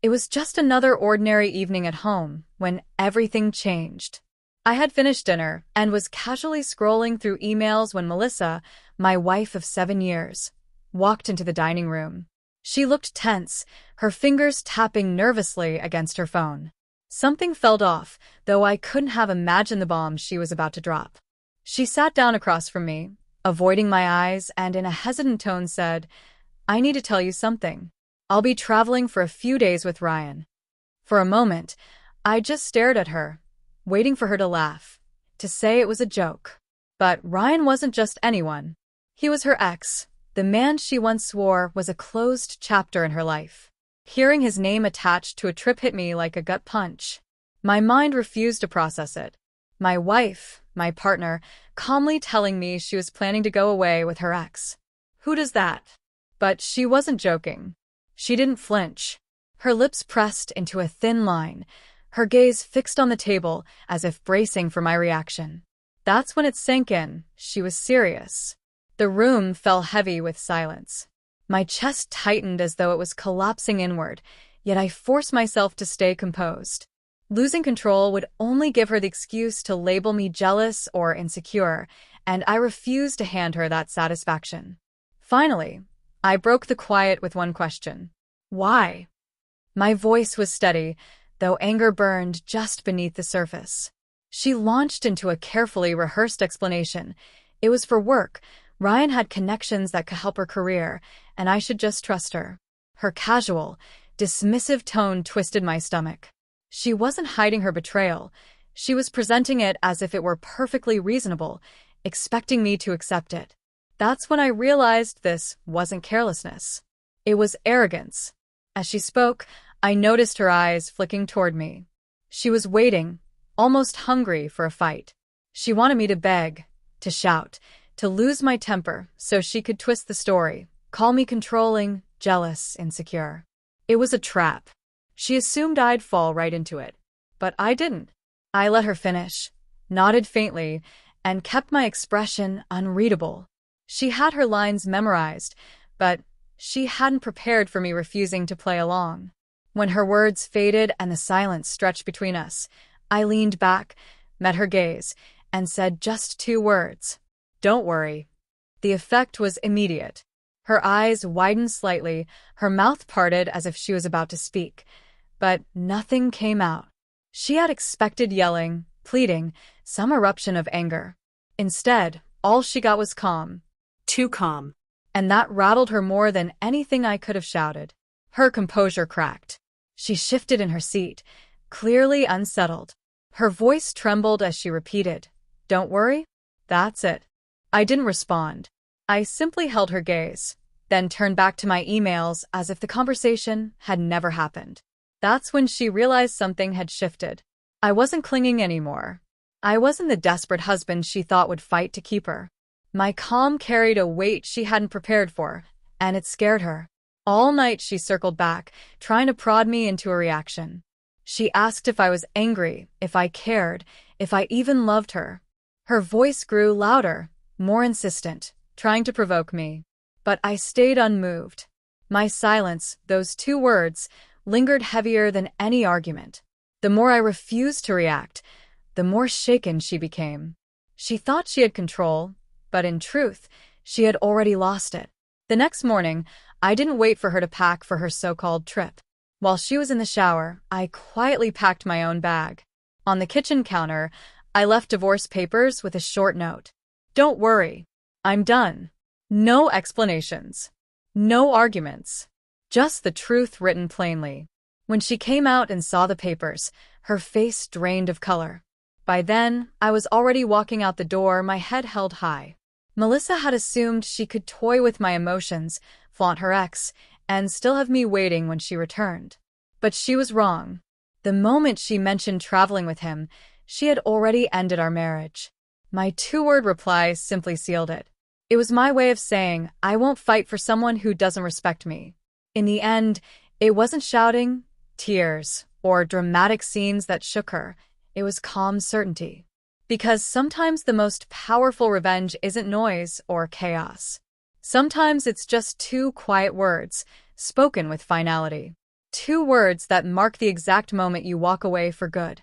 It was just another ordinary evening at home when everything changed. I had finished dinner and was casually scrolling through emails when Melissa, my wife of 7 years, walked into the dining room. She looked tense, her fingers tapping nervously against her phone. Something felt off, though I couldn't have imagined the bomb she was about to drop. She sat down across from me, avoiding my eyes, and in a hesitant tone said, "I need to tell you something. I'll be traveling for a few days with Ryan." For a moment, I just stared at her, waiting for her to laugh, to say it was a joke. But Ryan wasn't just anyone. He was her ex, the man she once swore was a closed chapter in her life. Hearing his name attached to a trip hit me like a gut punch. My mind refused to process it. My wife, my partner, calmly telling me she was planning to go away with her ex. Who does that? But she wasn't joking. She didn't flinch. Her lips pressed into a thin line, her gaze fixed on the table as if bracing for my reaction. That's when it sank in. She was serious. The room fell heavy with silence. My chest tightened as though it was collapsing inward, yet I forced myself to stay composed. Losing control would only give her the excuse to label me jealous or insecure, and I refused to hand her that satisfaction. Finally, I broke the quiet with one question. Why? My voice was steady, though anger burned just beneath the surface. She launched into a carefully rehearsed explanation. It was for work. Ryan had connections that could help her career, and I should just trust her. Her casual, dismissive tone twisted my stomach. She wasn't hiding her betrayal. She was presenting it as if it were perfectly reasonable, expecting me to accept it. That's when I realized this wasn't carelessness. It was arrogance. As she spoke, I noticed her eyes flicking toward me. She was waiting, almost hungry for a fight. She wanted me to beg, to shout, to lose my temper so she could twist the story, call me controlling, jealous, insecure. It was a trap. She assumed I'd fall right into it. But I didn't. I let her finish, nodded faintly, and kept my expression unreadable. She had her lines memorized, but she hadn't prepared for me refusing to play along. When her words faded and the silence stretched between us, I leaned back, met her gaze, and said just 2 words. "Don't worry." The effect was immediate. Her eyes widened slightly, her mouth parted as if she was about to speak, but nothing came out. She had expected yelling, pleading, some eruption of anger. Instead, all she got was calm. Too calm. And that rattled her more than anything I could have shouted. Her composure cracked. She shifted in her seat, clearly unsettled. Her voice trembled as she repeated, "Don't worry? That's it." I didn't respond. I simply held her gaze, then turned back to my emails as if the conversation had never happened. That's when she realized something had shifted. I wasn't clinging anymore. I wasn't the desperate husband she thought would fight to keep her. My calm carried a weight she hadn't prepared for, and it scared her. All night she circled back, trying to prod me into a reaction. She asked if I was angry, if I cared, if I even loved her. Her voice grew louder, more insistent, trying to provoke me. But I stayed unmoved. My silence, those 2 words, lingered heavier than any argument. The more I refused to react, the more shaken she became. She thought she had control, but in truth, she had already lost it. The next morning, I didn't wait for her to pack for her so-called trip. While she was in the shower, I quietly packed my own bag. On the kitchen counter, I left divorce papers with a short note. "Don't worry. I'm done." No explanations. No arguments. Just the truth written plainly. When she came out and saw the papers, her face drained of color. By then, I was already walking out the door, my head held high. Melissa had assumed she could toy with my emotions, flaunt her ex, and still have me waiting when she returned. But she was wrong. The moment she mentioned traveling with him, she had already ended our marriage. My 2-word reply simply sealed it. It was my way of saying, I won't fight for someone who doesn't respect me. In the end, it wasn't shouting, tears, or dramatic scenes that shook her. It was calm certainty. Because sometimes the most powerful revenge isn't noise or chaos. Sometimes it's just 2 quiet words, spoken with finality. two words that mark the exact moment you walk away for good.